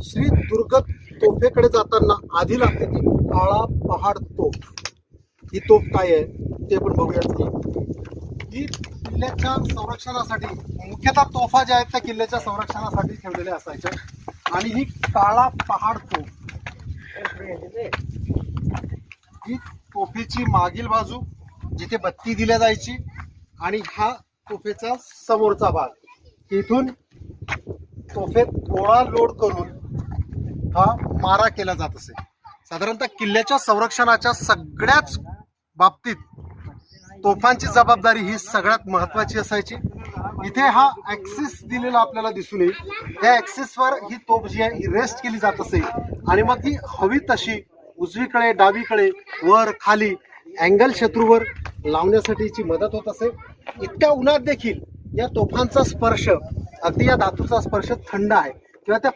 श्री दुर्ग तोफेकडे जाताना आधी लागते ती काळा पहाड तोफ. ही तोफ काय आहे ते पण बघूया. ही किल्ल्याच्या संरक्षणासाठी, मुख्यतः तोफा ज्या आहेत त्या किल्ल्याच्या संरक्षणासाठी ठेवलेल्या असायच्या. आणि ही काळा पहाड तोफ, ही तोफेची मागील बाजू जिथे बत्ती दिल्या जायची, आणि हा तोफेचा समोरचा भाग. इथून तोफेत गोळा लोड करून हा मारा केला जात असे. साधारणतः किल्ल्याच्या संरक्षणाच्या सगळ्याच बाबतीत तोफांची जबाबदारी ही सगळ्यात महत्वाची असायची. इथे हा ऍक्सिस दिलेला आपल्याला दिसून येईल. या ऍक्सिसवर ही तोफ जी आहे ही रेस्ट केली जात असे, आणि मग ती हवी तशी उजवीकडे, डावीकडे, वर, खाली अँगल शत्रूवर लावण्यासाठीची मदत होत असे. इतक्या उन्हात देखील या तोफांचा स्पर्श, अगदी या धातूचा स्पर्श थंड आहे किंवा त्या